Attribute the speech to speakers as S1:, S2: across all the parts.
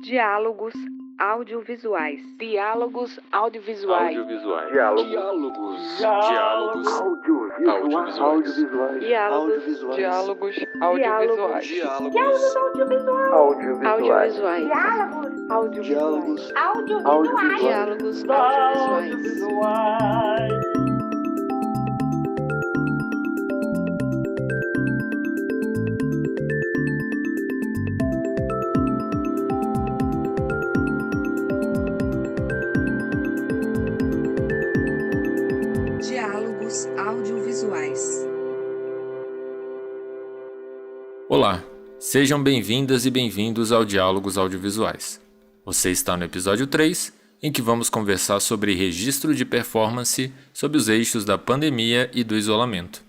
S1: Diálogos audiovisuais.
S2: Diálogos audiovisuais.
S3: Diálogos audiovisuais.
S1: Diálogos audiovisuais. Diálogos audiovisuais.
S4: Olá, sejam bem-vindas e bem-vindos ao Diálogos Audiovisuais. Você está no episódio 3, em que vamos conversar sobre registro de performance sob os eixos da pandemia e do isolamento.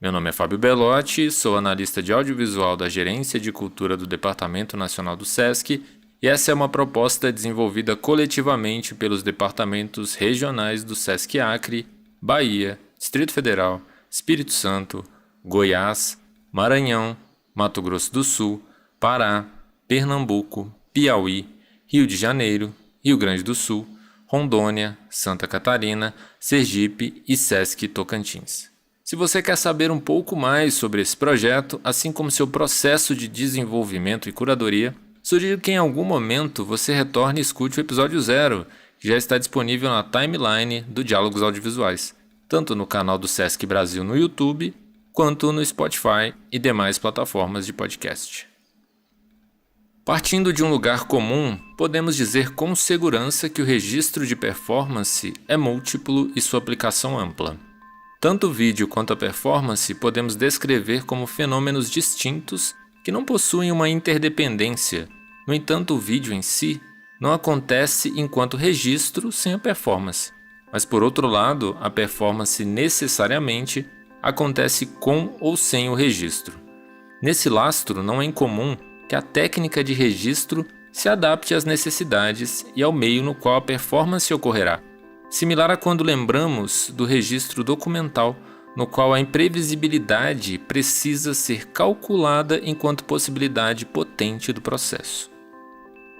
S4: Meu nome é Fábio Belotti, sou analista de audiovisual da Gerência de Cultura do Departamento Nacional do SESC, e essa é uma proposta desenvolvida coletivamente pelos departamentos regionais do SESC Acre, Bahia, Distrito Federal, Espírito Santo, Goiás, Maranhão, Mato Grosso do Sul, Pará, Pernambuco, Piauí, Rio de Janeiro, Rio Grande do Sul, Rondônia, Santa Catarina, Sergipe e SESC Tocantins. Se você quer saber um pouco mais sobre esse projeto, assim como seu processo de desenvolvimento e curadoria, sugiro que em algum momento você retorne e escute o episódio 0, que já está disponível na timeline do Diálogos Audiovisuais, tanto no canal do SESC Brasil no YouTube, quanto no Spotify e demais plataformas de podcast. Partindo de um lugar comum, podemos dizer com segurança que o registro de performance é múltiplo e sua aplicação ampla. Tanto o vídeo quanto a performance podemos descrever como fenômenos distintos que não possuem uma interdependência. No entanto, o vídeo em si não acontece enquanto registro sem a performance. Mas por outro lado, a performance necessariamente acontece com ou sem o registro. Nesse lastro, não é incomum que a técnica de registro se adapte às necessidades e ao meio no qual a performance ocorrerá. Similar a quando lembramos do registro documental, no qual a imprevisibilidade precisa ser calculada enquanto possibilidade potente do processo.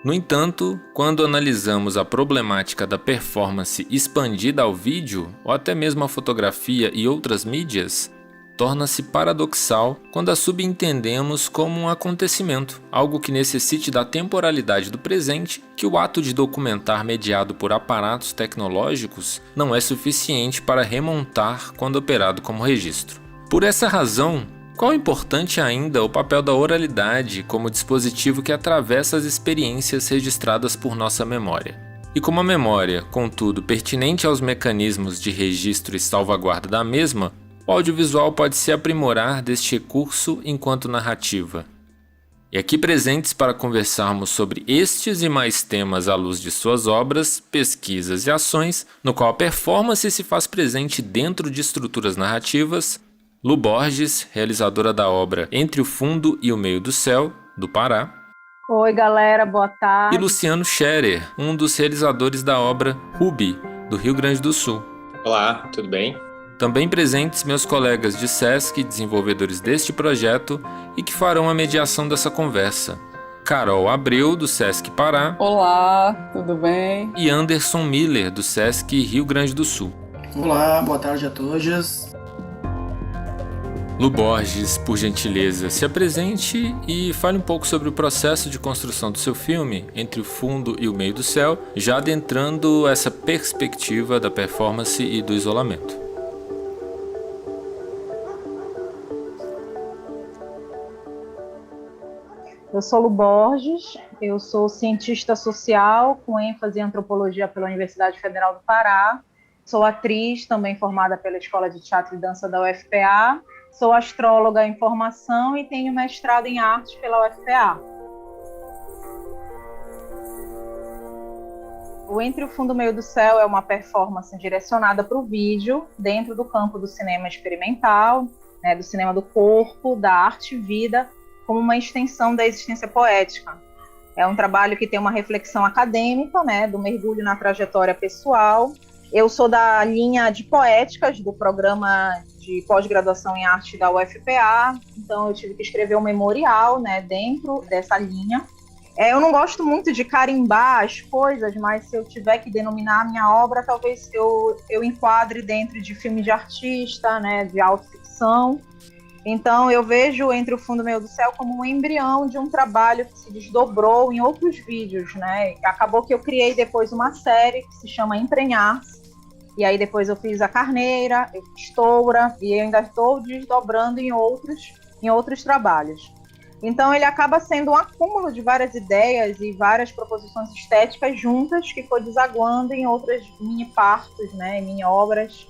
S4: No entanto, quando analisamos a problemática da performance expandida ao vídeo, ou até mesmo à fotografia e outras mídias, torna-se paradoxal quando a subentendemos como um acontecimento, algo que necessite da temporalidade do presente, que o ato de documentar mediado por aparatos tecnológicos não é suficiente para remontar quando operado como registro. Por essa razão, qual é importante ainda o papel da oralidade como dispositivo que atravessa as experiências registradas por nossa memória? E como a memória, contudo, pertinente aos mecanismos de registro e salvaguarda da mesma, o audiovisual pode se aprimorar deste recurso enquanto narrativa. E aqui presentes para conversarmos sobre estes e mais temas à luz de suas obras, pesquisas e ações, no qual a performance se faz presente dentro de estruturas narrativas, Lu Borges, realizadora da obra Entre o Fundo e o Meio do Céu, do Pará.
S5: Oi, galera, boa tarde.
S4: E Luciano Scherer, um dos realizadores da obra Ruby, do Rio Grande do Sul.
S6: Olá, tudo bem?
S4: Também presentes meus colegas de SESC, desenvolvedores deste projeto, e que farão a mediação dessa conversa. Carol Abreu, do SESC Pará.
S7: Olá, tudo bem?
S4: E Anderson Miller, do SESC Rio Grande do Sul.
S8: Olá, boa tarde a todos.
S4: Lu Borges, por gentileza, se apresente e fale um pouco sobre o processo de construção do seu filme, Entre o Fundo e o Meio do Céu, já adentrando essa perspectiva da performance e do isolamento.
S5: Eu sou Lu Borges, eu sou cientista social com ênfase em antropologia pela Universidade Federal do Pará, sou atriz, também formada pela Escola de Teatro e Dança da UFPA, sou astróloga em formação e tenho mestrado em artes pela UFPA. O Entre o Fundo e o Meio do Céu é uma performance direcionada para o vídeo, dentro do campo do cinema experimental, do cinema do corpo, da arte e vida, como uma extensão da existência poética. É um trabalho que tem uma reflexão acadêmica, do mergulho na trajetória pessoal. Eu sou da linha de poéticas do programa de pós-graduação em arte da UFPA, então eu tive que escrever um memorial, dentro dessa linha. Eu não gosto muito de carimbar as coisas, mas se eu tiver que denominar a minha obra, talvez eu enquadre dentro de filme de artista, né, de autoficção. Então, eu vejo Entre o Fundo e o Meio do Céu como um embrião de um trabalho que se desdobrou em outros vídeos, né? Acabou que eu criei depois uma série que se chama Entranhar-se, e aí depois eu fiz A Carneira, eu fiz Toura, e eu ainda estou desdobrando em outros trabalhos. Então, ele acaba sendo um acúmulo de várias ideias e várias proposições estéticas juntas que foi desaguando em outras mini-partos, né, mini-obras.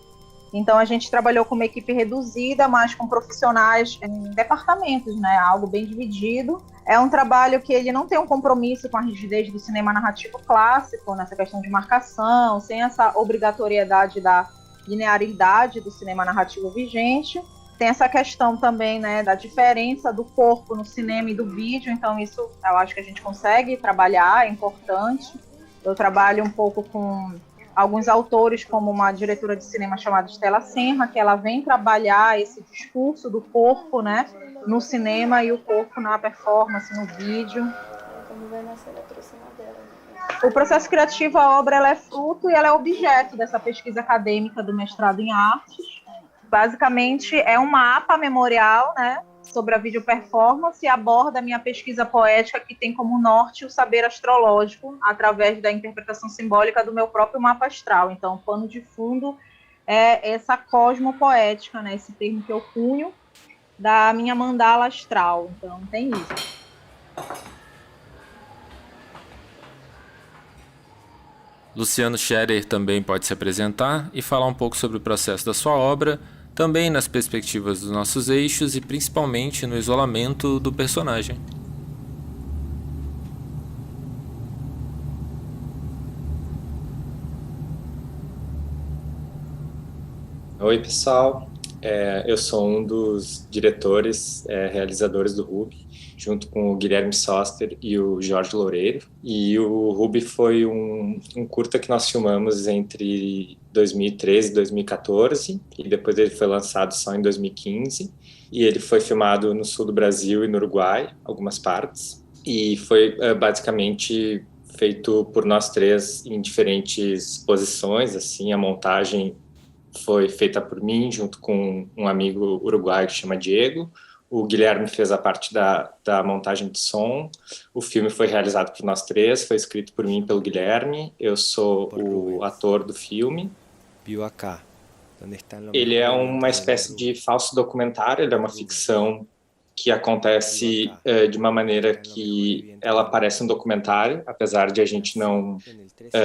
S5: Então, a gente trabalhou com uma equipe reduzida, mas com profissionais em departamentos, né? Algo bem dividido. É um trabalho que ele não tem um compromisso com a rigidez do cinema narrativo clássico, nessa questão de marcação, sem essa obrigatoriedade da linearidade do cinema narrativo vigente. Tem essa questão também, né, da diferença do corpo no cinema e do vídeo. Então, isso eu acho que a gente consegue trabalhar, é importante. Eu trabalho um pouco com alguns autores, como uma diretora de cinema chamada Stella Senra, que ela vem trabalhar esse discurso do corpo, né, no cinema e o corpo na performance, no vídeo. O processo criativo, a obra ela é fruto e ela é objeto dessa pesquisa acadêmica do mestrado em artes. Basicamente, é um mapa memorial, né, sobre a videoperformance e aborda a minha pesquisa poética que tem como norte o saber astrológico através da interpretação simbólica do meu próprio mapa astral. Então, o pano de fundo é essa cosmopoética, né, esse termo que eu cunho da minha mandala astral. Então, tem isso.
S4: Luciano Scherer também pode se apresentar e falar um pouco sobre o processo da sua obra, também nas perspectivas dos nossos eixos e principalmente no isolamento do personagem.
S6: Oi, pessoal. Eu sou um dos diretores, realizadores do Ruby, junto com o Guilherme Soster e o Jorge Loureiro. E o Ruby foi um curta que nós filmamos entre 2013 e 2014, e depois ele foi lançado só em 2015. E ele foi filmado no sul do Brasil e no Uruguai, algumas partes. E foi basicamente feito por nós três em diferentes posições, assim, a montagem foi feita por mim, junto com um amigo uruguaio que chama Diego. O Guilherme fez a parte da montagem de som. O filme foi realizado por nós três, foi escrito por mim e pelo Guilherme. Eu sou o ator do filme. Ele é uma espécie de falso documentário, ele é uma ficção que acontece de uma maneira que ela parece um documentário, apesar de a gente não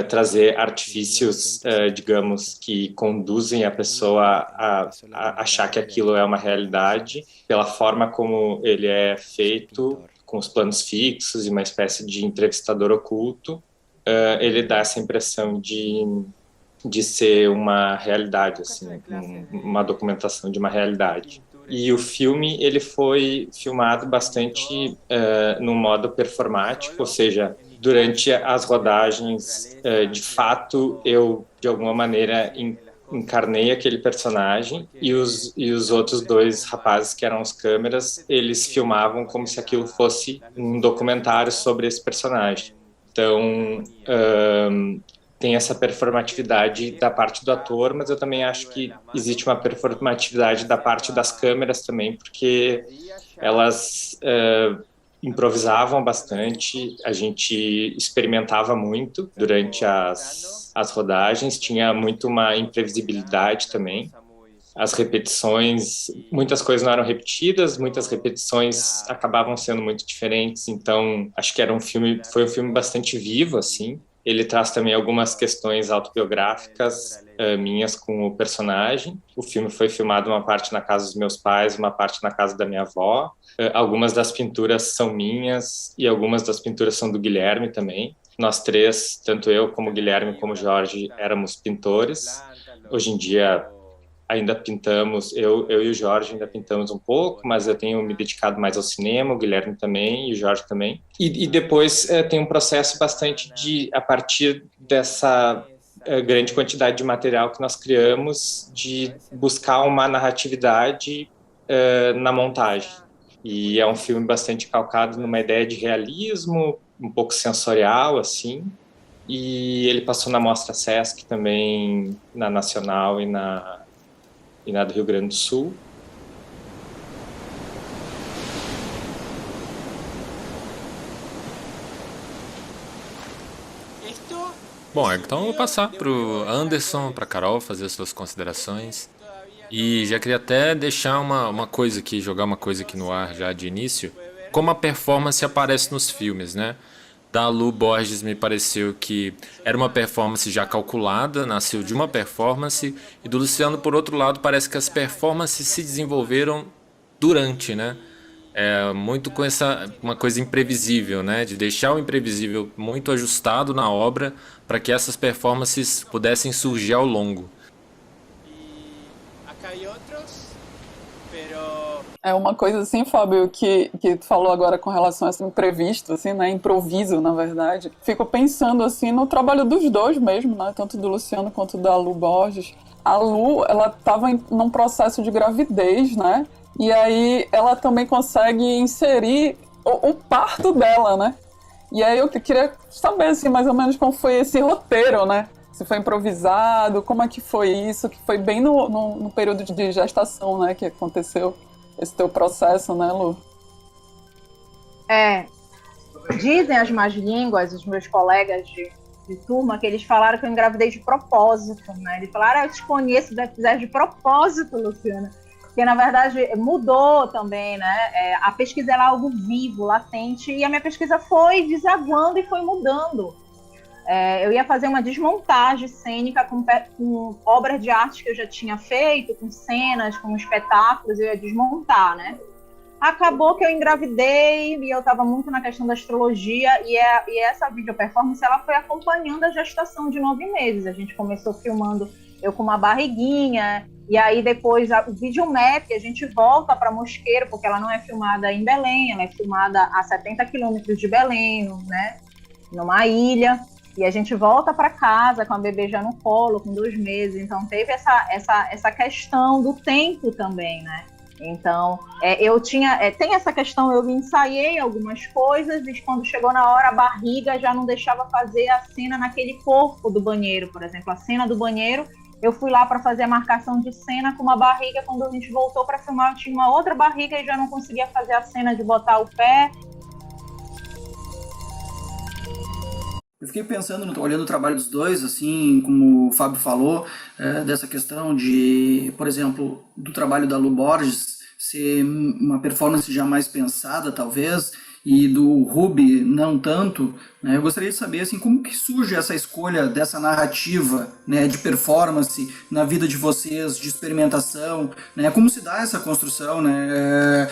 S6: trazer artifícios, digamos, que conduzem a pessoa a achar que aquilo é uma realidade, pela forma como ele é feito, com os planos fixos e uma espécie de entrevistador oculto, ele dá essa impressão de ser uma realidade, assim, uma documentação de uma realidade. E o filme ele foi filmado bastante no modo performático, ou seja, durante as rodagens, de fato, eu, de alguma maneira, encarnei aquele personagem e os outros dois rapazes, que eram os câmeras, eles filmavam como se aquilo fosse um documentário sobre esse personagem. Então, tem essa performatividade da parte do ator, mas eu também acho que existe uma performatividade da parte das câmeras também, porque elas improvisavam bastante, a gente experimentava muito durante as rodagens, tinha muito uma imprevisibilidade também. As repetições, muitas coisas não eram repetidas, muitas repetições acabavam sendo muito diferentes, então acho que foi um filme bastante vivo, assim. Ele traz também algumas questões autobiográficas minhas com o personagem. O filme foi filmado uma parte na casa dos meus pais, uma parte na casa da minha avó. Algumas das pinturas são minhas e algumas das pinturas são do Guilherme também. Nós três, tanto eu como o Guilherme como o Jorge, éramos pintores. Hoje em dia ainda pintamos, eu e o Jorge ainda pintamos um pouco, mas eu tenho me dedicado mais ao cinema, o Guilherme também e o Jorge também. E depois tem um processo bastante a partir dessa grande quantidade de material que nós criamos, de buscar uma narratividade na montagem. E é um filme bastante calcado numa ideia de realismo, um pouco sensorial, assim, e ele passou na Mostra Sesc também, na Nacional e na do Rio Grande do Sul.
S4: Bom, então eu vou passar para o Anderson, para a Carol fazer as suas considerações. E já queria até deixar uma coisa aqui, jogar uma coisa aqui no ar já de início. Como a performance aparece nos filmes, né? Da Lu Borges me pareceu que era uma performance já calculada, nasceu de uma performance. E do Luciano, por outro lado, parece que as performances se desenvolveram durante, né? Muito com uma coisa imprevisível, né? De deixar o imprevisível muito ajustado na obra para que essas performances pudessem surgir ao longo.
S7: É uma coisa assim, Fábio, que tu falou agora com relação a esse imprevisto, assim, né, improviso, na verdade. Fico pensando, assim, no trabalho dos dois mesmo, né, tanto do Luciano quanto da Lu Borges. A Lu, ela estava num processo de gravidez, né, e aí ela também consegue inserir o parto dela, né. E aí eu queria saber, assim, mais ou menos como foi esse roteiro, né. Se foi improvisado, como é que foi isso, que foi bem no período de gestação, né, que aconteceu esse teu processo, né, Lu?
S5: Dizem as más línguas, os meus colegas de turma, que eles falaram que eu engravidei de propósito, né? Eles falaram, eu te conheço, deve fizer de propósito, Luciana. Porque, na verdade, mudou também, né? A pesquisa é algo vivo, latente, e a minha pesquisa foi desaguando e foi mudando. Eu ia fazer uma desmontagem cênica com obras de arte que eu já tinha feito, com cenas, com espetáculos, eu ia desmontar, né? Acabou que eu engravidei e eu estava muito na questão da astrologia e essa video performance ela foi acompanhando a gestação de 9 meses. A gente começou filmando eu com uma barriguinha e aí depois o videomap a gente volta para Mosqueiro, porque ela não é filmada em Belém, ela é filmada a 70 quilômetros de Belém, né? Numa ilha. E a gente volta para casa com a bebê já no colo, com 2 meses. Então, teve essa questão do tempo também, né? Então, tem essa questão, eu ensaiei algumas coisas e quando chegou na hora, a barriga já não deixava fazer a cena naquele corpo do banheiro, por exemplo. A cena do banheiro, eu fui lá para fazer a marcação de cena com uma barriga. Quando a gente voltou para filmar, eu tinha uma outra barriga e já não conseguia fazer a cena de botar o pé.
S8: Eu fiquei pensando, olhando o trabalho dos dois, assim, como o Fábio falou, dessa questão de, por exemplo, do trabalho da Lu Borges ser uma performance já mais pensada, talvez, e do Ruby não tanto, né? Eu gostaria de saber, assim, como que surge essa escolha dessa narrativa, né, de performance na vida de vocês, de experimentação, né? Como se dá essa construção, né?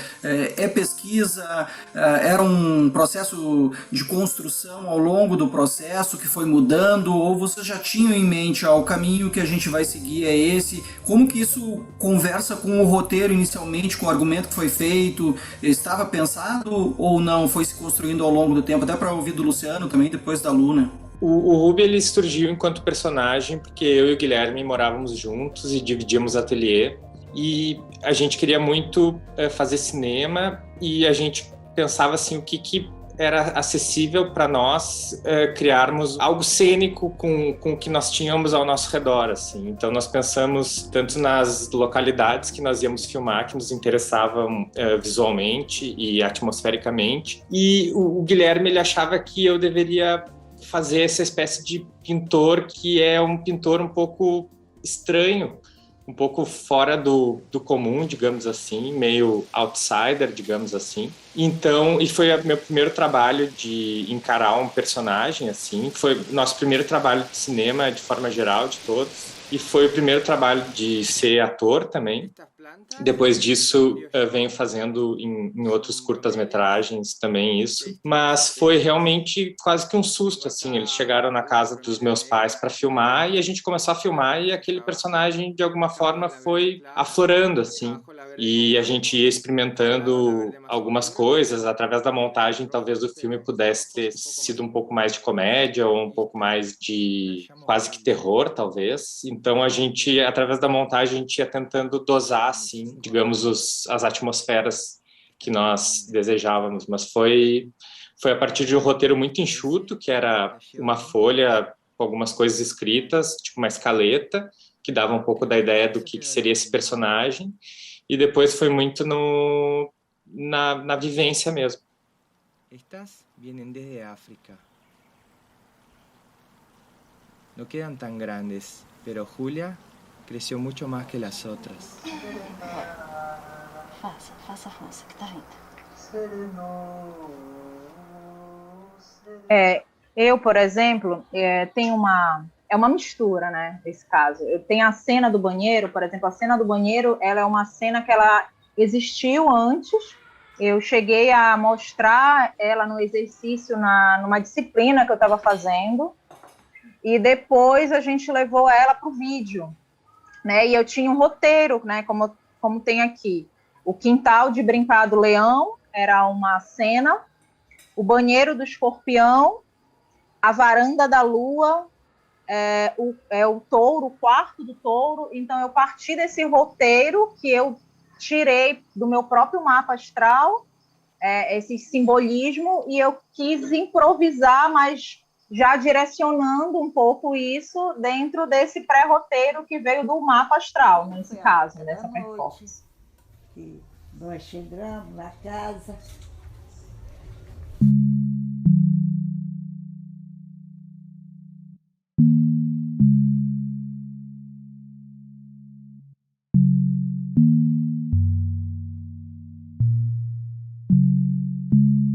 S8: Pesquisa, era um processo de construção ao longo do processo que foi mudando, ou vocês já tinham em mente, o caminho que a gente vai seguir é esse? Como que isso conversa com o roteiro inicialmente, com o argumento que foi feito? Estava pensado ou não? Foi se construindo ao longo do tempo, até para ouvir do Luciano também, depois da Luna.
S6: O Ruby, ele surgiu enquanto personagem, porque eu e o Guilherme morávamos juntos e dividíamos ateliê, e a gente queria muito fazer cinema, e a gente pensava assim, o que era acessível para nós criarmos algo cênico com o que nós tínhamos ao nosso redor, assim. Então nós pensamos tanto nas localidades que nós íamos filmar, que nos interessavam visualmente e atmosfericamente, e o Guilherme, ele achava que eu deveria fazer essa espécie de pintor que é um pintor um pouco estranho, um pouco fora do comum, digamos assim, meio outsider, digamos assim. Então, e foi o meu primeiro trabalho de encarar um personagem, assim, foi nosso primeiro trabalho de cinema, de forma geral, de todos, e foi o primeiro trabalho de ser ator também. Depois disso, venho fazendo em outros curtas-metragens também isso. Mas foi realmente quase que um susto, assim. Eles chegaram na casa dos meus pais para filmar e a gente começou a filmar e aquele personagem, de alguma forma, foi aflorando, assim. E a gente ia experimentando algumas coisas. Através da montagem, talvez o filme pudesse ter sido um pouco mais de comédia ou um pouco mais de quase que terror, talvez. Então, a gente, através da montagem, a gente ia tentando dosar, assim, digamos, as atmosferas que nós desejávamos. Mas foi Foi a partir de um roteiro muito enxuto, que era uma folha com algumas coisas escritas, tipo uma escaleta, que dava um pouco da ideia do que seria esse personagem, e depois foi muito na vivência mesmo.
S9: Estas vienen desde África. No quedan tan grandes, pero Julia creció mucho más que las otras.
S10: Faça força, que tá vindo.
S5: Eu, por exemplo, tenho uma mistura, né, nesse caso. Eu tenho a cena do banheiro, por exemplo, a cena do banheiro, ela é uma cena que ela existiu antes. Eu cheguei a mostrar ela no exercício, numa disciplina que eu estava fazendo, e depois a gente levou ela para o vídeo, né, e eu tinha um roteiro, né, como tem aqui. O quintal de brincar do leão era uma cena, o banheiro do escorpião, a varanda da lua, o touro, o quarto do touro. Então, eu parti desse roteiro que eu tirei do meu próprio mapa astral, esse simbolismo, e eu quis improvisar, mas já direcionando um pouco isso dentro desse pré-roteiro que veio do mapa astral, nesse caso, dessa performance.
S10: Nós chegamos na casa.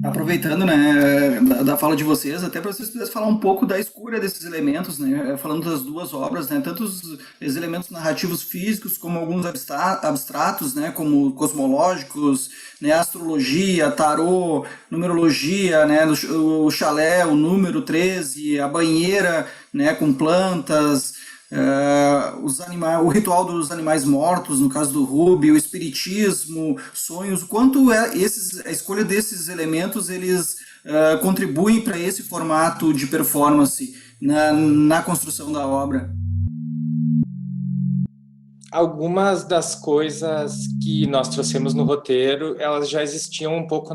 S8: Aproveitando, né, da fala de vocês, até para vocês pudessem falar um pouco da escolha desses elementos, né, falando das duas obras, né, tanto os elementos narrativos físicos como alguns abstratos, né, como cosmológicos, né, astrologia, tarô, numerologia, né, o chalé, o número 13, a banheira, né, com plantas, o ritual dos animais mortos, no caso do Ruby, o espiritismo, sonhos, o quanto a escolha desses elementos eles contribuem para esse formato de performance na construção da obra.
S6: Algumas das coisas que nós trouxemos no roteiro, elas já existiam um pouco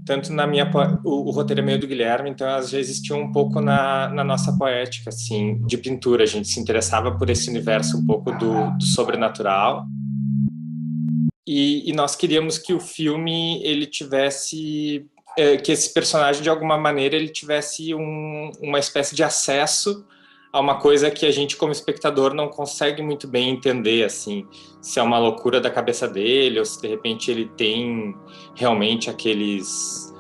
S6: tanto na minha... O roteiro é meio do Guilherme, então elas já existiam um pouco na nossa poética, assim, de pintura. A gente se interessava por esse universo um pouco do sobrenatural. E nós queríamos que o filme, ele tivesse... que esse personagem, de alguma maneira, ele tivesse uma espécie de acesso a uma coisa que a gente, como espectador, não consegue muito bem entender, assim, se é uma loucura da cabeça dele ou se, de repente, ele tem realmente aqueles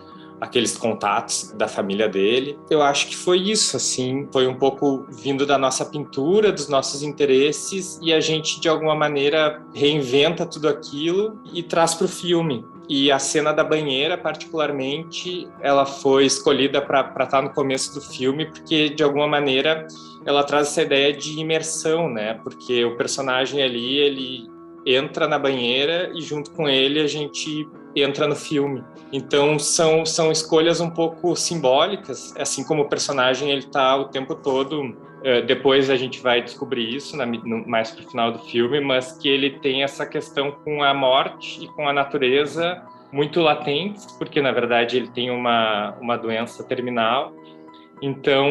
S6: contatos da família dele. Eu acho que foi isso, assim, foi um pouco vindo da nossa pintura, dos nossos interesses, e a gente, de alguma maneira, reinventa tudo aquilo e traz para o filme. E a cena da banheira, particularmente, ela foi escolhida para estar no começo do filme, porque, de alguma maneira, ela traz essa ideia de imersão, né? Porque o personagem ali, ele entra na banheira e, junto com ele, a gente entra no filme. Então, são escolhas um pouco simbólicas, assim como o personagem ele está o tempo todo... Depois a gente vai descobrir isso mais para o final do filme, mas que ele tem essa questão com a morte e com a natureza muito latentes, porque, na verdade, ele tem uma doença terminal. Então,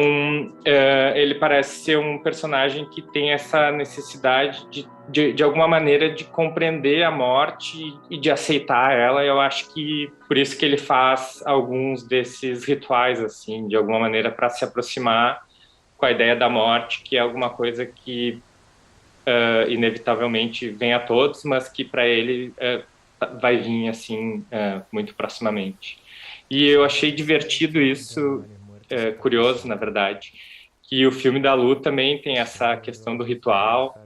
S6: ele parece ser um personagem que tem essa necessidade de alguma maneira, de compreender a morte e de aceitar ela. Eu acho que por isso que ele faz alguns desses rituais, assim, de alguma maneira, para se aproximar com a ideia da morte, que é alguma coisa que inevitavelmente vem a todos, mas que para ele vai vir assim muito proximamente. E eu achei divertido isso, curioso, na verdade, que o filme da Lu também tem essa questão do ritual,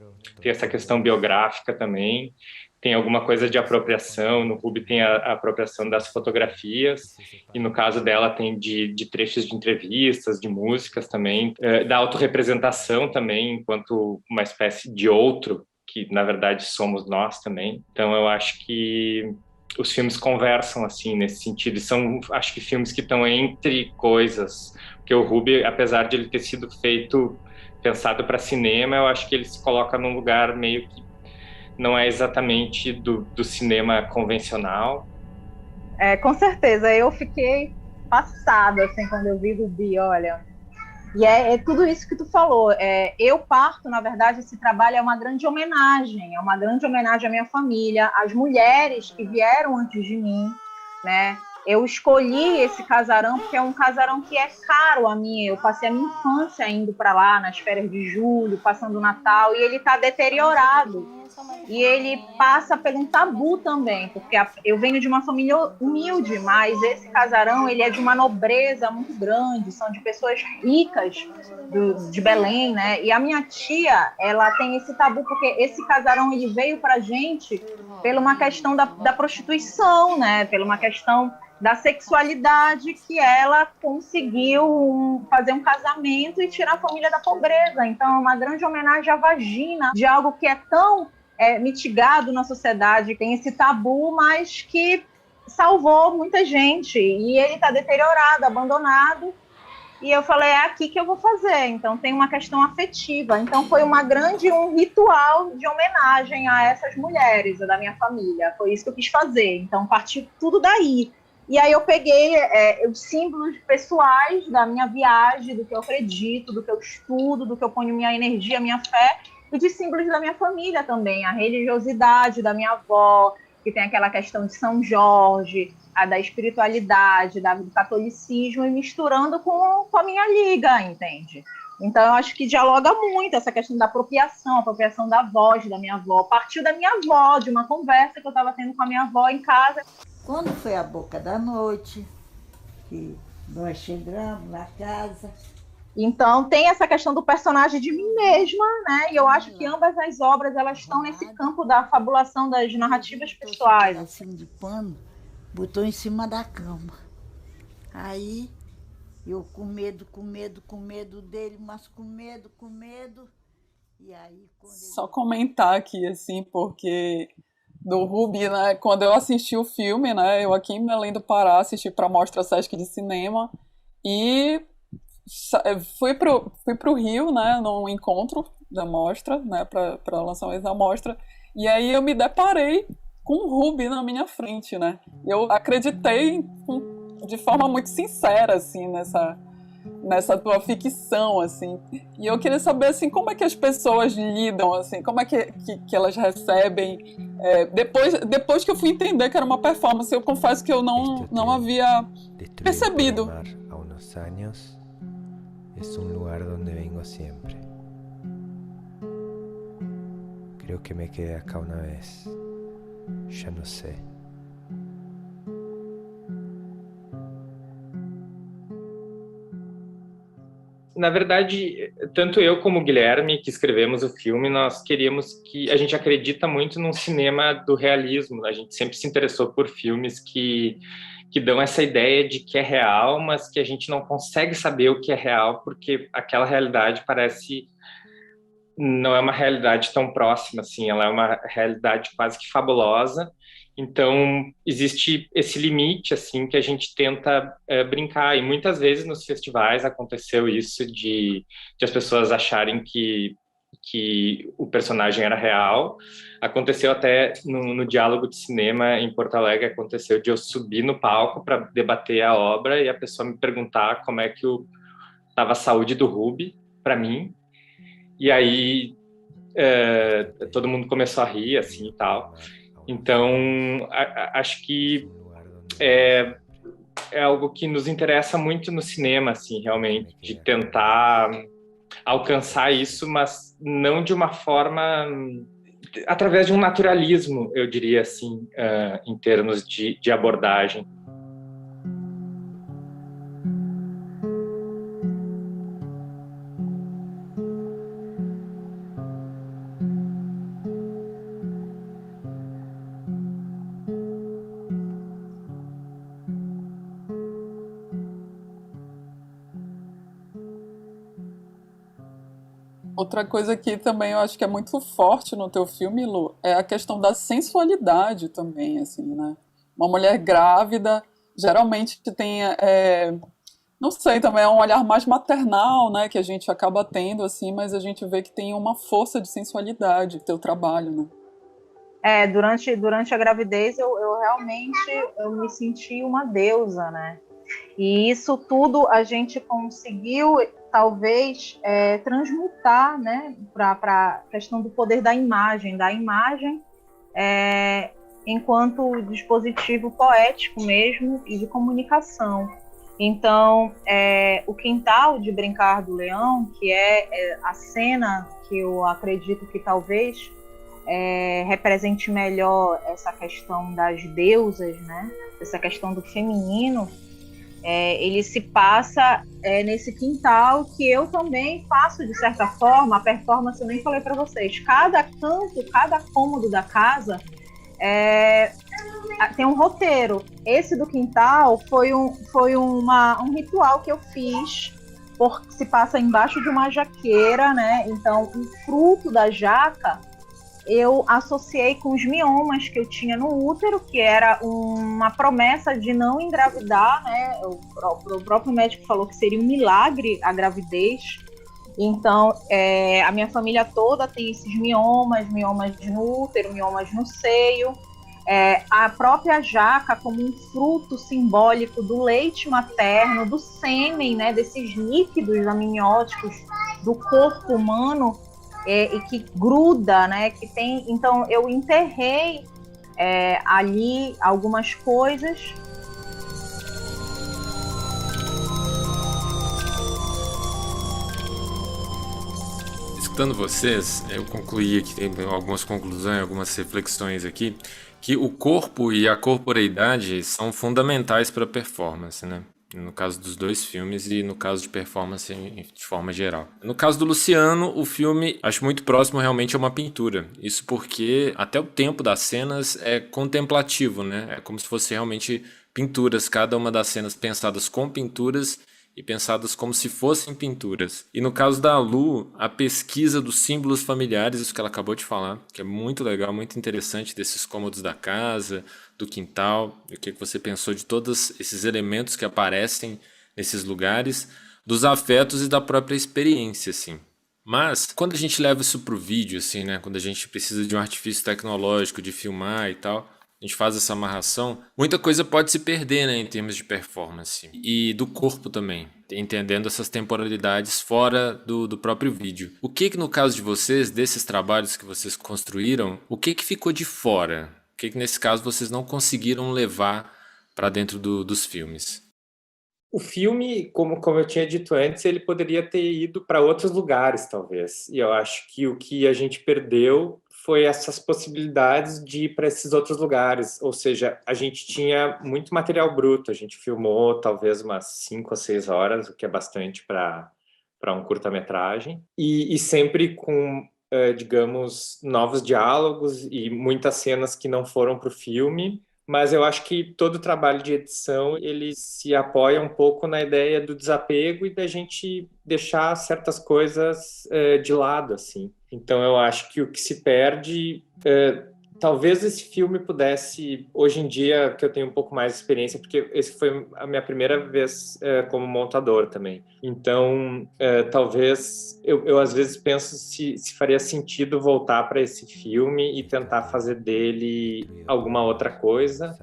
S6: tem essa questão biográfica também, tem alguma coisa de apropriação. No Ruby tem a apropriação das fotografias, e no caso dela tem de trechos de entrevistas, de músicas também, da autorrepresentação também, enquanto uma espécie de outro, que na verdade somos nós também. Então eu acho que os filmes conversam assim nesse sentido, e são, acho que, filmes que estão entre coisas, porque o Ruby, apesar de ele ter sido pensado para cinema, eu acho que ele se coloca num lugar meio que não é exatamente do cinema convencional.
S5: Com certeza, eu fiquei passada, assim, quando eu vi Rubi, olha. E é tudo isso que tu falou. Eu parto, na verdade, esse trabalho é uma grande homenagem à minha família, às mulheres que vieram antes de mim, né? Eu escolhi esse casarão porque é um casarão que é caro a mim. Eu passei a minha infância indo para lá nas férias de julho, passando o Natal, e ele está deteriorado. E ele passa por um tabu também, porque eu venho de uma família humilde, mas esse casarão ele é de uma nobreza muito grande, são de pessoas ricas de Belém, né? E a minha tia, ela tem esse tabu porque esse casarão ele veio para a gente pela uma questão da prostituição, né? Pela uma questão da sexualidade, que ela conseguiu fazer um casamento e tirar a família da pobreza. Então é uma grande homenagem à vagina, de algo que é tão mitigado na sociedade, tem esse tabu, mas que salvou muita gente. E ele está deteriorado, abandonado. E eu falei, é aqui que eu vou fazer. Então tem uma questão afetiva. Então foi um ritual de homenagem a essas mulheres da minha família. Foi isso que eu quis fazer. Então partiu tudo daí. E aí eu peguei os símbolos pessoais da minha viagem, do que eu acredito, do que eu estudo, do que eu ponho minha energia, minha fé, e de símbolos da minha família também, a religiosidade da minha avó, que tem aquela questão de São Jorge, a da espiritualidade, do catolicismo, e misturando com a minha liga, entende? Então eu acho que dialoga muito essa questão da apropriação da voz da minha avó, partiu da minha avó, de uma conversa que eu estava tendo com a minha avó em casa.
S10: Quando foi a boca da noite, que nós chegamos na casa.
S5: Então tem essa questão do personagem de mim mesma, né? E eu acho que ambas as obras elas estão nesse campo da fabulação das narrativas pessoais.
S10: Assim de pano, botou em cima da cama. Aí eu com medo dele, mas com medo. E aí
S7: Só comentar aqui assim, porque do Rubi, né? Quando eu assisti o filme, né? Eu aqui em Belém do Pará assisti para a Mostra Sesc de Cinema e fui pro Rio, né, num encontro da mostra, né, para o lançamento da mostra, e aí eu me deparei com o Rubi na minha frente, né. Eu acreditei de forma muito sincera, assim, nessa tua ficção, assim. E eu queria saber, assim, como é que as pessoas lidam, assim, como é que elas recebem. Depois que eu fui entender que era uma performance, eu confesso que eu não havia percebido.
S9: Es un lugar donde vengo siempre. Creo que me quedé acá una vez. Ya no sé.
S6: Na verdade, tanto eu como o Guilherme, que escrevemos o filme, nós queríamos a gente acredita muito num cinema do realismo. A gente sempre se interessou por filmes que dão essa ideia de que é real, mas que a gente não consegue saber o que é real, porque aquela realidade não é uma realidade tão próxima, assim, ela é uma realidade quase que fabulosa. Então, existe esse limite, assim, que a gente tenta brincar, e muitas vezes nos festivais aconteceu isso de as pessoas acharem que o personagem era real. Aconteceu até no Diálogo de Cinema em Porto Alegre, aconteceu de eu subir no palco para debater a obra e a pessoa me perguntar como é que estava a saúde do Rubi para mim, e aí todo mundo começou a rir, assim, e tal. Então, acho que é algo que nos interessa muito no cinema, assim, realmente, de tentar alcançar isso, mas não de uma forma, através de um naturalismo, eu diria assim, em termos de abordagem.
S7: Outra coisa que também eu acho que é muito forte no teu filme, Lu, é a questão da sensualidade também, assim, né? Uma mulher grávida, geralmente que tem, não sei, também é um olhar mais maternal, né, que a gente acaba tendo, assim, mas a gente vê que tem uma força de sensualidade no teu trabalho, né?
S5: Durante a gravidez eu realmente me senti uma deusa, né? E isso tudo a gente conseguiu, talvez, transmutar, né, para a questão do poder da imagem enquanto dispositivo poético mesmo e de comunicação. Então, o quintal de Brincar do Leão, que é a cena que eu acredito que talvez represente melhor essa questão das deusas, né? Essa questão do feminino, ele se passa nesse quintal que eu também faço, de certa forma, a performance, eu nem falei para vocês, cada canto, cada cômodo da casa tem um roteiro. Esse do quintal foi um ritual que eu fiz, porque se passa embaixo de uma jaqueira, né? Então, o fruto da jaca eu associei com os miomas que eu tinha no útero, que era uma promessa de não engravidar, né? O próprio médico falou que seria um milagre a gravidez. Então, a minha família toda tem esses miomas no útero, miomas no seio. A própria jaca como um fruto simbólico do leite materno, do sêmen, né, desses líquidos amnióticos do corpo humano, e que gruda, né, que tem. Então, eu enterrei ali algumas coisas.
S4: Escutando vocês, eu concluí aqui, tem algumas conclusões, algumas reflexões aqui, que o corpo e a corporeidade são fundamentais para a performance, né? No caso dos dois filmes e no caso de performance de forma geral. No caso do Luciano, o filme acho muito próximo realmente a uma pintura. Isso porque até o tempo das cenas é contemplativo, né? É como se fosse realmente pinturas, cada uma das cenas pensadas com pinturas e pensadas como se fossem pinturas. E no caso da Lu, a pesquisa dos símbolos familiares, isso que ela acabou de falar, que é muito legal, muito interessante, desses cômodos da casa, do quintal, o que você pensou de todos esses elementos que aparecem nesses lugares, dos afetos e da própria experiência, assim. Mas, quando a gente leva isso pro vídeo, assim, né, quando a gente precisa de um artifício tecnológico, de filmar e tal, a gente faz essa amarração, muita coisa pode se perder, né, em termos de performance. E do corpo também, entendendo essas temporalidades fora do próprio vídeo. O que no caso de vocês, desses trabalhos que vocês construíram, o que ficou de fora? O que nesse caso vocês não conseguiram levar para dentro dos filmes?
S6: O filme, como eu tinha dito antes, ele poderia ter ido para outros lugares, talvez. E eu acho que o que a gente perdeu foi essas possibilidades de ir para esses outros lugares. Ou seja, a gente tinha muito material bruto, a gente filmou talvez umas 5 a 6 horas, o que é bastante para um curta-metragem, e sempre com, digamos, novos diálogos e muitas cenas que não foram para o filme. Mas eu acho que todo o trabalho de edição, ele se apoia um pouco na ideia do desapego e da gente deixar certas coisas de lado, assim. Então eu acho que o que se perde, talvez esse filme pudesse, hoje em dia que eu tenho um pouco mais de experiência, porque esse foi a minha primeira vez como montador também. Então talvez eu às vezes penso se faria sentido voltar para esse filme e tentar fazer dele alguma outra coisa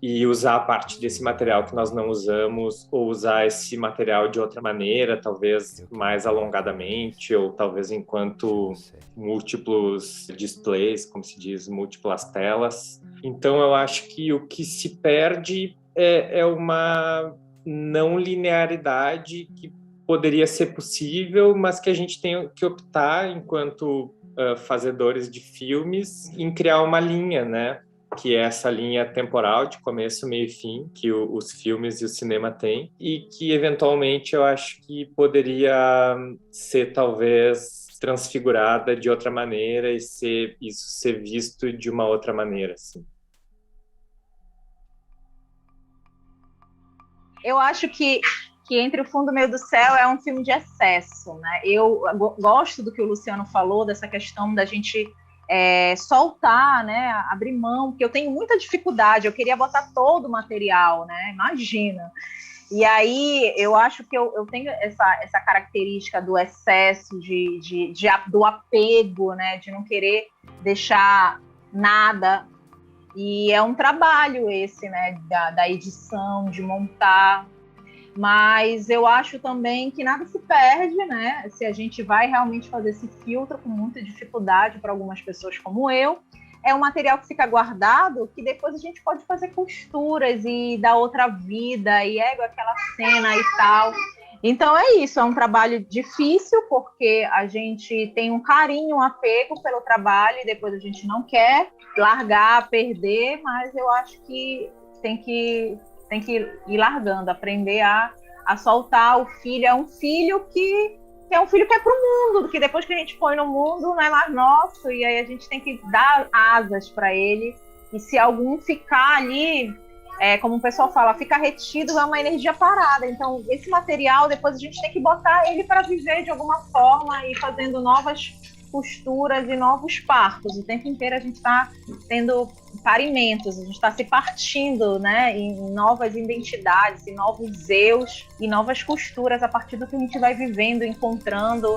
S6: e usar a parte desse material que nós não usamos, ou usar esse material de outra maneira, talvez mais alongadamente, ou talvez enquanto múltiplos displays, como se diz, múltiplas telas. Então eu acho que o que se perde é uma não linearidade que poderia ser possível, mas que a gente tem que optar, enquanto fazedores de filmes, em criar uma linha, né? Que é essa linha temporal de começo, meio e fim, que os filmes e o cinema têm, e que, eventualmente, eu acho que poderia ser, talvez, transfigurada de outra maneira e isso ser visto de uma outra maneira, assim.
S5: Eu acho que Entre o Fundo e o Meio do Céu é um filme de excesso, né? Eu gosto do que o Luciano falou, dessa questão da gente soltar, né, abrir mão, porque eu tenho muita dificuldade, eu queria botar todo o material, né, imagina. E aí eu acho que eu tenho essa característica do excesso, do apego, né, de não querer deixar nada. E é um trabalho esse, né, da edição, de montar. Mas eu acho também que nada se perde, né? Se a gente vai realmente fazer esse filtro com muita dificuldade para algumas pessoas como eu, é um material que fica guardado, que depois a gente pode fazer costuras e dar outra vida, e aquela cena e tal. Então é isso, é um trabalho difícil, porque a gente tem um carinho, um apego pelo trabalho, e depois a gente não quer largar, perder, mas eu acho que tem que ir largando, aprender a soltar o filho. É um filho que é um filho que é pro mundo, que depois que a gente põe no mundo não é mais nosso, e aí a gente tem que dar asas para ele. E se algum ficar ali, como o pessoal fala, fica retido, é uma energia parada. Então esse material depois a gente tem que botar ele para viver de alguma forma e fazendo novas costuras e novos partos. O tempo inteiro a gente está tendo parimentos, a gente está se partindo, né, em novas identidades, em novos eus e novas costuras a partir do que a gente vai vivendo, encontrando.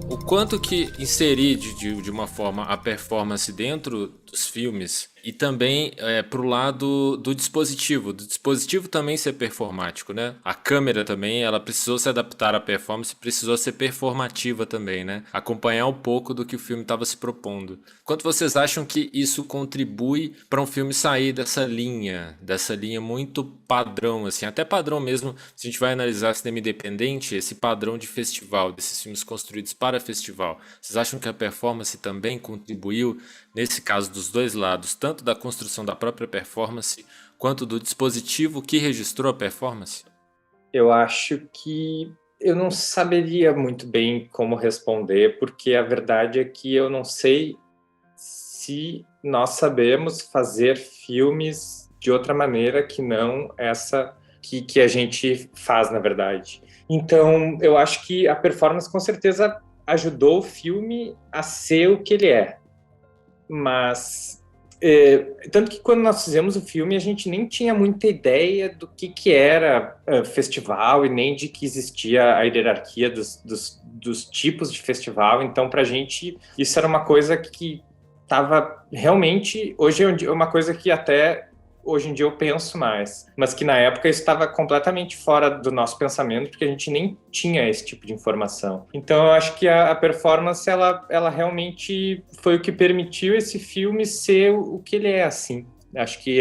S4: O quanto que inserir de uma forma a performance dentro dos filmes e também pro lado do dispositivo também ser performático, né? A câmera também, ela precisou se adaptar à performance, precisou ser performativa também, né? Acompanhar um pouco do que o filme estava se propondo. Quanto vocês acham que isso contribui para um filme sair dessa linha muito padrão, assim, até padrão mesmo, se a gente vai analisar cinema independente, esse padrão de festival, desses filmes construídos para festival. Vocês acham que a performance também contribuiu, nesse caso dos dois lados, tanto da construção da própria performance, quanto do dispositivo que registrou a performance?
S6: Eu acho que eu não saberia muito bem como responder, porque a verdade é que eu não sei se nós sabemos fazer filmes de outra maneira que não essa que a gente faz, na verdade. Então, eu acho que a performance, com certeza, ajudou o filme a ser o que ele é. Mas, tanto que quando nós fizemos o filme, a gente nem tinha muita ideia do que era festival e nem de que existia a hierarquia dos tipos de festival. Então, pra gente, isso era uma coisa que estava realmente... Hoje é uma coisa que até hoje em dia eu penso mais, mas que na época isso estava completamente fora do nosso pensamento, porque a gente nem tinha esse tipo de informação. Então eu acho que a performance, ela realmente foi o que permitiu esse filme ser o que ele é, assim. Acho que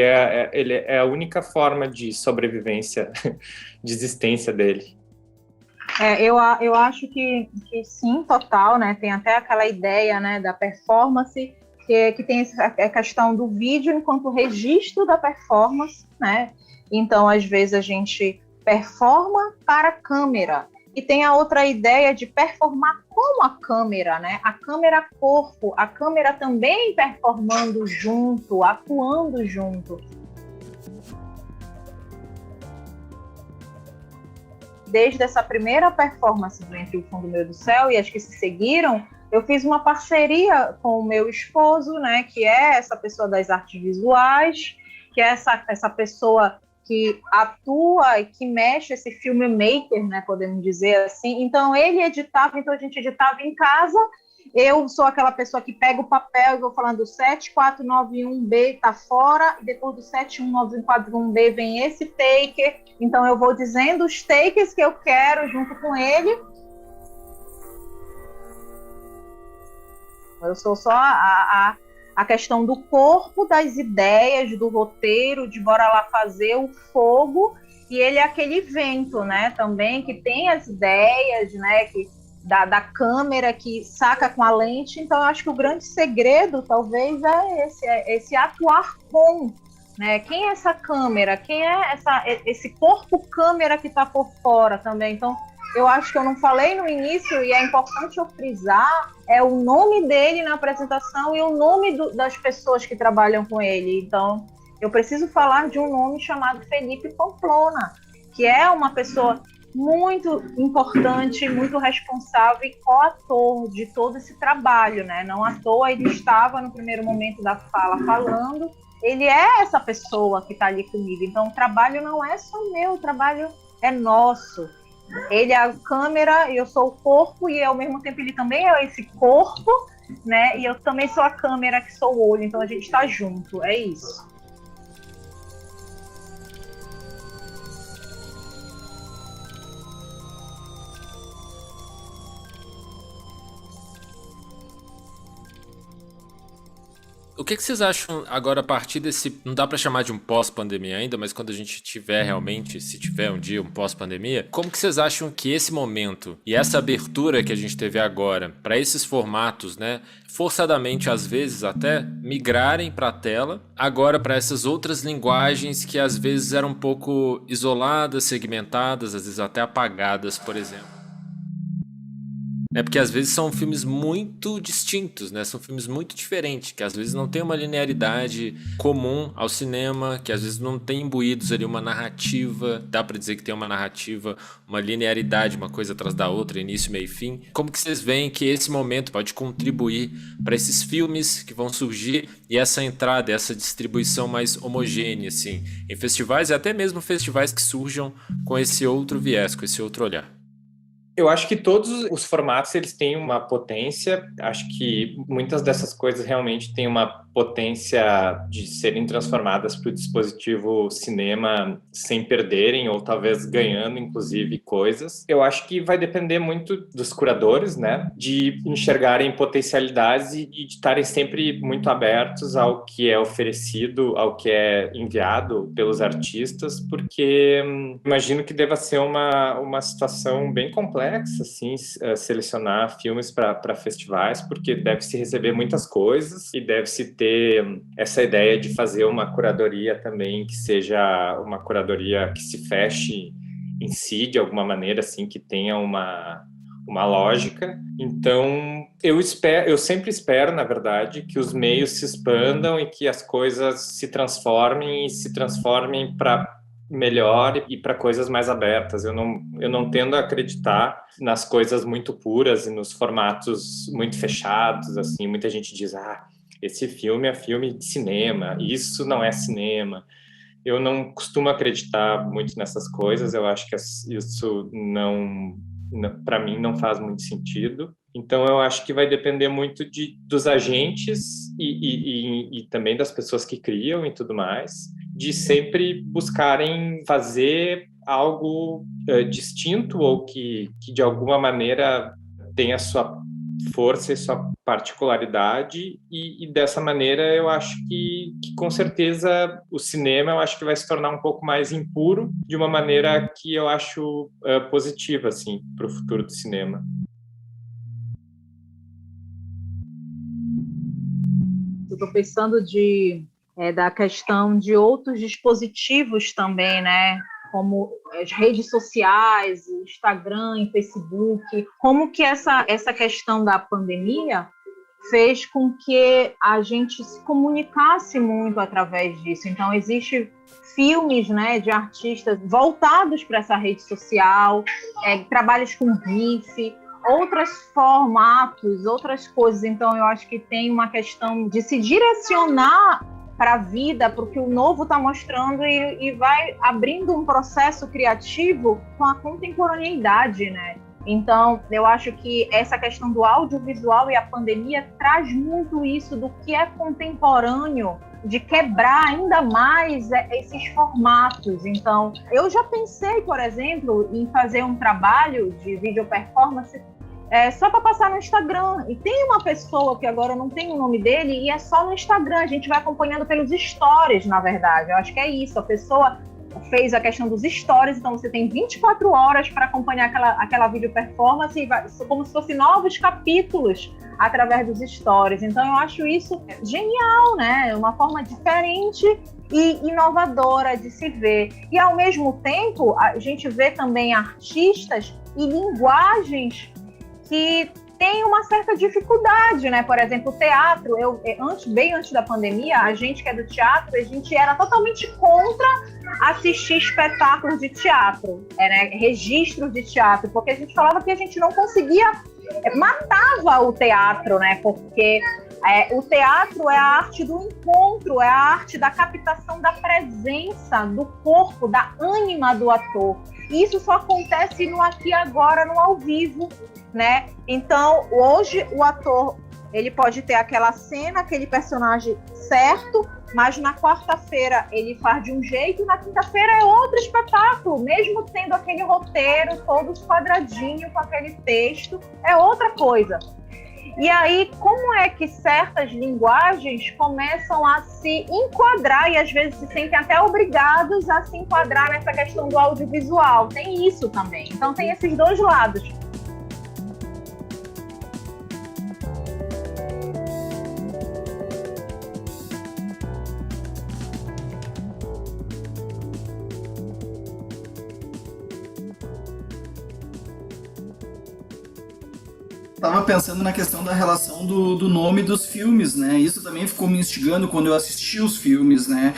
S6: ele é a única forma de sobrevivência, de existência dele.
S5: Eu acho que sim, total, né? Tem até aquela ideia, né, da performance, que tem a questão do vídeo enquanto registro da performance, né? Então, às vezes, a gente performa para a câmera. E tem a outra ideia de performar com a câmera, né? A câmera corpo, a câmera também performando junto, atuando junto. Desde essa primeira performance do Entre o Fundo e o Meio do Céu e as que se seguiram, eu fiz uma parceria com o meu esposo, né, que é essa pessoa das artes visuais, que é essa pessoa que atua e que mexe, esse filmmaker, né, podemos dizer assim. Então, ele editava, então a gente editava em casa. Eu sou aquela pessoa que pega o papel e vou falando 7491B está fora, e depois do 719141B vem esse take. Então, eu vou dizendo os takes que eu quero junto com ele. Eu sou só a questão do corpo, das ideias, do roteiro, de bora lá fazer o fogo, e ele é aquele vento, né, também, que tem as ideias, né, da câmera que saca com a lente. Então, eu acho que o grande segredo, talvez, é esse atuar com, né, quem é essa câmera, quem é esse corpo câmera que está por fora também. Então, eu acho que eu não falei no início, e é importante eu frisar, é o nome dele na apresentação e o nome das pessoas que trabalham com ele. Então, eu preciso falar de um nome chamado Felipe Pamplona, que é uma pessoa muito importante, muito responsável e coautor de todo esse trabalho, né? Não à toa ele estava no primeiro momento da fala falando, ele é essa pessoa que está ali comigo. Então, o trabalho não é só meu, o trabalho é nosso. Ele é a câmera, eu sou o corpo, e ao mesmo tempo ele também é esse corpo, né? E eu também sou a câmera, que sou o olho, então a gente está junto, é isso.
S4: O que vocês acham agora a partir desse... Não dá pra chamar de um pós-pandemia ainda, mas quando a gente tiver realmente, se tiver um dia um pós-pandemia, como que vocês acham que esse momento e essa abertura que a gente teve agora para esses formatos, né, forçadamente às vezes até migrarem para a tela, agora para essas outras linguagens que às vezes eram um pouco isoladas, segmentadas, às vezes até apagadas, por exemplo? É porque às vezes são filmes muito distintos, né? São filmes muito diferentes, que às vezes não tem uma linearidade comum ao cinema, que às vezes não tem imbuídos ali uma narrativa, dá pra dizer que tem uma narrativa, uma linearidade, uma coisa atrás da outra, início, meio e fim. Como que vocês veem que esse momento pode contribuir para esses filmes que vão surgir e essa entrada, essa distribuição mais homogênea, assim, em festivais e até mesmo festivais que surjam com esse outro viés, com esse outro olhar?
S6: Eu acho que todos os formatos eles têm uma potência. Acho que muitas dessas coisas realmente têm uma potência de serem transformadas para o dispositivo cinema sem perderem ou talvez ganhando, inclusive, coisas. Eu acho que vai depender muito dos curadores, né, de enxergarem potencialidades e de estarem sempre muito abertos ao que é oferecido, ao que é enviado pelos artistas, porque imagino que deva ser uma situação bem complexa, assim, selecionar filmes para festivais, porque deve-se receber muitas coisas e deve-se ter essa ideia de fazer uma curadoria também que seja uma curadoria que se feche em si, de alguma maneira, assim, que tenha uma lógica. Então, eu sempre espero, na verdade, que os meios se expandam e que as coisas se transformem para melhor e para coisas mais abertas. Eu não tendo a acreditar nas coisas muito puras e nos formatos muito fechados, assim. Muita gente diz, esse filme é filme de cinema, isso não é cinema. Eu não costumo acreditar muito nessas coisas, eu acho que isso para mim não faz muito sentido. Então eu acho que vai depender muito dos agentes e também das pessoas que criam e tudo mais, de sempre buscarem fazer algo distinto ou que de alguma maneira tenha sua força e sua particularidade, e dessa maneira eu acho que com certeza o cinema eu acho que vai se tornar um pouco mais impuro, de uma maneira que eu acho positiva, assim, para o futuro do cinema.
S5: Eu estou pensando da questão de outros dispositivos também, né? Como as redes sociais, Instagram, Facebook, como que essa questão da pandemia fez com que a gente se comunicasse muito através disso. Então, existem filmes, né, de artistas voltados para essa rede social, trabalhos com GIF, outros formatos, outras coisas. Então, eu acho que tem uma questão de se direcionar para a vida, para o que o novo está mostrando e vai abrindo um processo criativo com a contemporaneidade, né? Então, eu acho que essa questão do audiovisual e a pandemia traz muito isso do que é contemporâneo, de quebrar ainda mais esses formatos. Então, eu já pensei, por exemplo, em fazer um trabalho de video performance só para passar no Instagram. E tem uma pessoa que agora eu não tenho o nome dele e é só no Instagram. A gente vai acompanhando pelos stories, na verdade. Eu acho que é isso. A pessoa fez a questão dos stories, então você tem 24 horas para acompanhar aquela video performance, e como se fossem novos capítulos através dos stories. Então eu acho isso genial, né? Uma forma diferente e inovadora de se ver. E ao mesmo tempo, a gente vê também artistas e linguagens que tem uma certa dificuldade, né? Por exemplo, o teatro, bem antes da pandemia, a gente que é do teatro, a gente era totalmente contra assistir espetáculos de teatro, né? Registros de teatro, porque a gente falava que a gente não conseguia, matava o teatro, né? Porque o teatro é a arte do encontro, é a arte da captação da presença do corpo, da ânima do ator. Isso só acontece no aqui e agora, no ao vivo, né? Então, hoje o ator, ele pode ter aquela cena, aquele personagem certo, mas na quarta-feira ele faz de um jeito e na quinta-feira é outro espetáculo, mesmo tendo aquele roteiro todo quadradinho com aquele texto, é outra coisa. E aí, como é que certas linguagens começam a se enquadrar e às vezes se sentem até obrigados a se enquadrar nessa questão do audiovisual? Tem isso também. Então tem esses dois lados.
S8: Estava pensando na questão da relação do nome dos filmes, né? Isso também ficou me instigando quando eu assisti os filmes, né?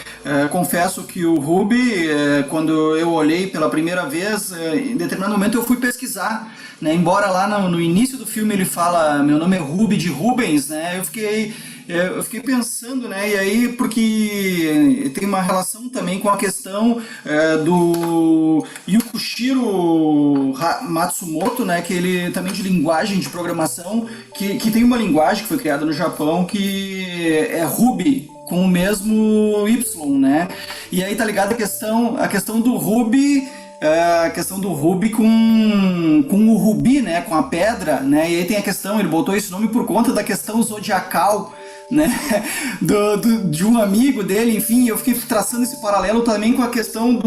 S8: Confesso que o Ruby, quando eu olhei pela primeira vez, em determinado momento eu fui pesquisar, né? Embora lá no início do filme ele fala, meu nome é Ruby de Rubens, né? Eu fiquei pensando, né? E aí, porque tem uma relação também com a questão do Yukichiro Matsumoto, né? Que ele também de linguagem de programação, que tem uma linguagem que foi criada no Japão que é Ruby, com o mesmo Y, né? E aí tá ligado a questão do Ruby. A questão do Ruby com o rubi, né, com a pedra, né, e aí tem a questão, ele botou esse nome por conta da questão zodiacal, né, de um amigo dele, enfim, eu fiquei traçando esse paralelo também com a questão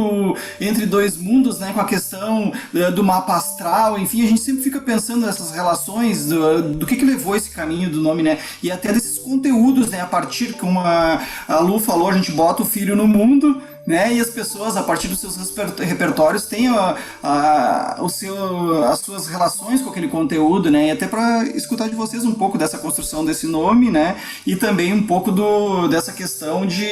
S8: entre dois mundos, né, com a questão do mapa astral, enfim, a gente sempre fica pensando nessas relações, do que levou esse caminho do nome, né, e até desses conteúdos, né, a partir, como a Lu falou, a gente bota o filho no mundo, né, e as pessoas, a partir dos seus repertórios, têm as suas relações com aquele conteúdo, né, e até para escutar de vocês um pouco dessa construção desse nome, né, e também um pouco dessa questão de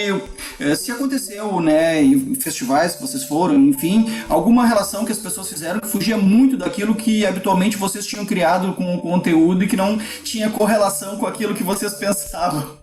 S8: se aconteceu, né, em festivais que vocês foram, enfim, alguma relação que as pessoas fizeram que fugia muito daquilo que habitualmente vocês tinham criado com o conteúdo e que não tinha correlação com aquilo que vocês pensavam.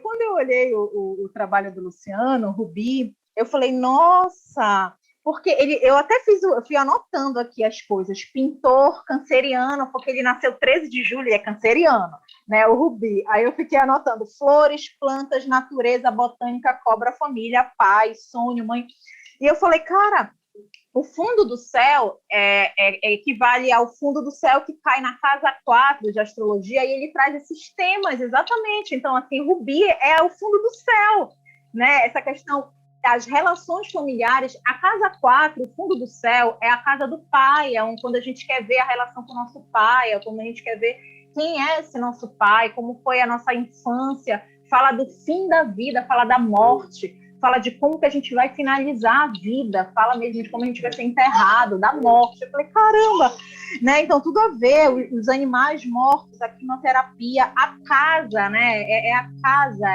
S5: Quando eu olhei o trabalho do Luciano, Rubi, eu falei, nossa, porque eu até fui anotando aqui as coisas, pintor canceriano, porque ele nasceu 13 de julho e é canceriano, né, o Rubi. Aí eu fiquei anotando flores, plantas, natureza, botânica, cobra, família, pai, sonho, mãe. E eu falei, cara, o fundo do céu equivale ao fundo do céu que cai na casa 4 de astrologia, e ele traz esses temas, exatamente. Então, assim, Rubi é o fundo do céu, né? Essa questão das relações familiares, a casa 4, o fundo do céu, é a casa do pai, quando a gente quer ver a relação com o nosso pai, quando a gente quer ver quem é esse nosso pai, como foi a nossa infância, fala do fim da vida, fala da morte, fala de como que a gente vai finalizar a vida, fala mesmo de como a gente vai ser enterrado, da morte. Eu falei, caramba, né? Então tudo a ver, os animais mortos, a quimioterapia, a casa, né? A casa,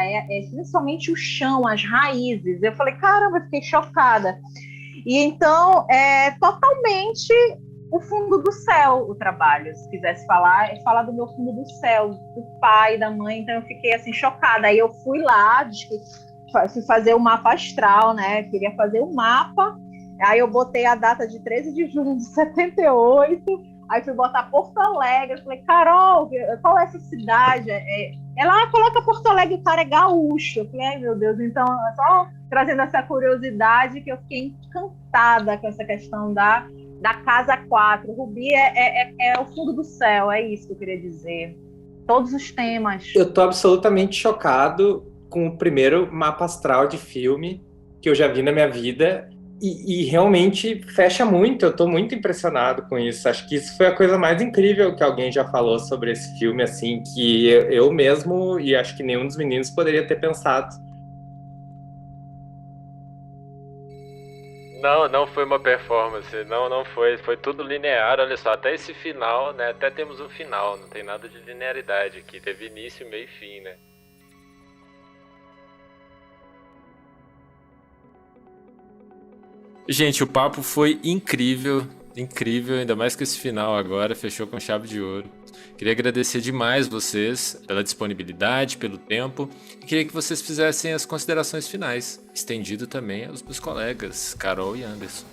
S5: principalmente o chão, as raízes. Eu falei, caramba, eu fiquei chocada. E então, totalmente o fundo do céu o trabalho, se quisesse falar, falar do meu fundo do céu, do pai, da mãe. Então eu fiquei assim, chocada. Aí eu fui lá, fui fazer o mapa astral, né? Queria fazer o mapa. Aí eu botei a data de 13 de julho de 78. Aí fui botar Porto Alegre. Eu falei, Carol, qual é essa cidade? Ela coloca Porto Alegre, o cara é gaúcho. Eu falei, ai meu Deus, então só trazendo essa curiosidade que eu fiquei encantada com essa questão da casa 4. Rubi é o fundo do céu, é isso que eu queria dizer. Todos os temas.
S6: Eu tô absolutamente chocado com o primeiro mapa astral de filme que eu já vi na minha vida e realmente fecha muito, eu tô muito impressionado com isso. Acho que isso foi a coisa mais incrível que alguém já falou sobre esse filme, assim, que eu mesmo, e acho que nenhum dos meninos poderia ter pensado.
S4: Não foi uma performance, não foi tudo linear, olha só, até esse final, né, até temos um final, não tem nada de linearidade aqui, teve início, meio e fim, né. Gente, o papo foi incrível, ainda mais que esse final agora fechou com chave de ouro. Queria agradecer demais vocês pela disponibilidade, pelo tempo, e queria que vocês fizessem as considerações finais, estendido também aos meus colegas, Carol e Anderson.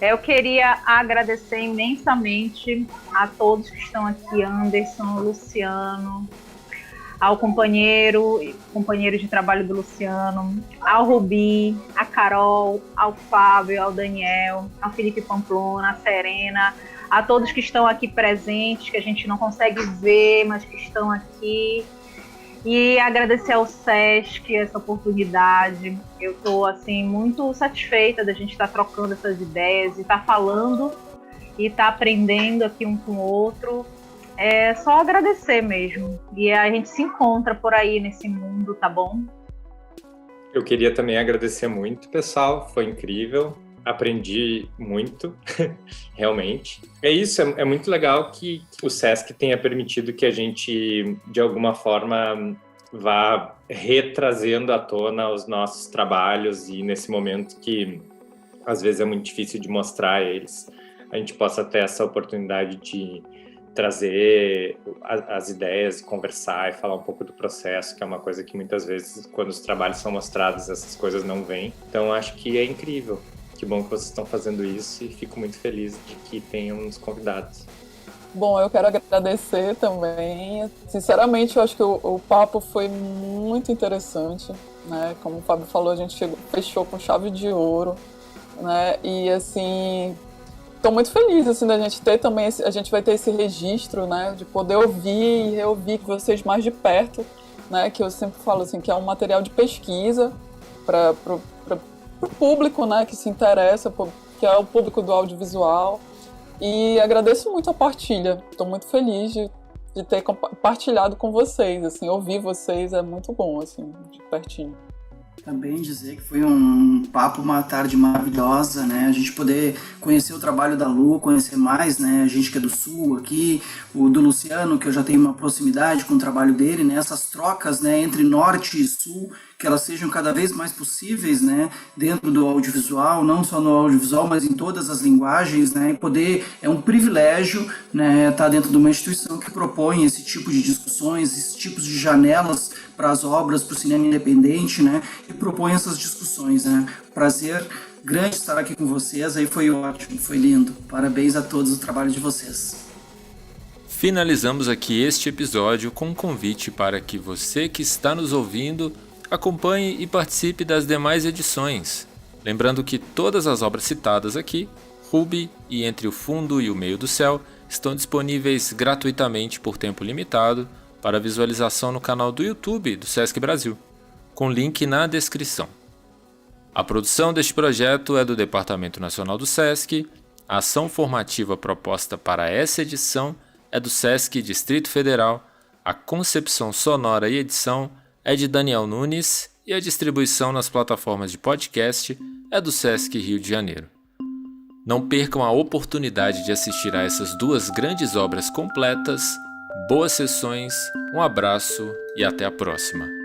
S5: Eu queria agradecer imensamente a todos que estão aqui, Anderson, Luciano, ao companheiro de trabalho do Luciano, ao Rubi, a Carol, ao Fábio, ao Daniel, ao Felipe Pamplona, a Serena, a todos que estão aqui presentes, que a gente não consegue ver, mas que estão aqui. E agradecer ao SESC essa oportunidade. Eu estou assim, muito satisfeita da gente estar trocando essas ideias, e estar falando e estar aprendendo aqui um com o outro. É só agradecer mesmo. E a gente se encontra por aí nesse mundo, tá bom?
S6: Eu queria também agradecer muito, pessoal. Foi incrível. Aprendi muito, realmente. É isso, é muito legal que o SESC tenha permitido que a gente, de alguma forma, vá retrazendo à tona os nossos trabalhos, e nesse momento que, às vezes, é muito difícil de mostrar eles, a gente possa ter essa oportunidade de trazer as ideias, conversar e falar um pouco do processo, que é uma coisa que muitas vezes, quando os trabalhos são mostrados, essas coisas não vêm. Então, acho que é incrível. Que bom que vocês estão fazendo isso, e fico muito feliz de que tenham nos convidados.
S7: Bom, eu quero agradecer também. Sinceramente, eu acho que o papo foi muito interessante, né? Como o Fábio falou, a gente fechou com chave de ouro, né? E assim, estou muito feliz assim da gente ter também, a gente vai ter esse registro, né? De poder ouvir e reouvir vocês mais de perto, né? Que eu sempre falo assim, que é um material de pesquisa para o público, né, que se interessa, que é o público do audiovisual. E agradeço muito a partilha. Estou muito feliz de ter compartilhado com vocês. Assim, ouvir vocês é muito bom, assim, de pertinho.
S8: Também dizer que foi um papo, uma tarde maravilhosa, né? A gente poder conhecer o trabalho da Lu, conhecer mais, né? A gente que é do Sul aqui, o do Luciano, que eu já tenho uma proximidade com o trabalho dele, né? Essas trocas, né, entre Norte e Sul, que elas sejam cada vez mais possíveis, né? Dentro do audiovisual, não só no audiovisual, mas em todas as linguagens, né? E poder, é um privilégio, né? Estar dentro de uma instituição que propõe esse tipo de discussões, esses tipos de janelas para as obras, para o cinema independente, né? E propõe essas discussões, né? Prazer grande estar aqui com vocês, aí foi ótimo, foi lindo. Parabéns a todos o trabalho de vocês.
S4: Finalizamos aqui este episódio com um convite para que você que está nos ouvindo acompanhe e participe das demais edições. Lembrando que todas as obras citadas aqui, Rubi e Entre o Fundo e o Meio do Céu, estão disponíveis gratuitamente por tempo limitado para visualização no canal do YouTube do SESC Brasil, com link na descrição. A produção deste projeto é do Departamento Nacional do SESC, a ação formativa proposta para essa edição é do SESC Distrito Federal, a concepção sonora e edição é de Daniel Nunes e a distribuição nas plataformas de podcast é do SESC Rio de Janeiro. Não percam a oportunidade de assistir a essas duas grandes obras completas. Boas sessões, um abraço e até a próxima.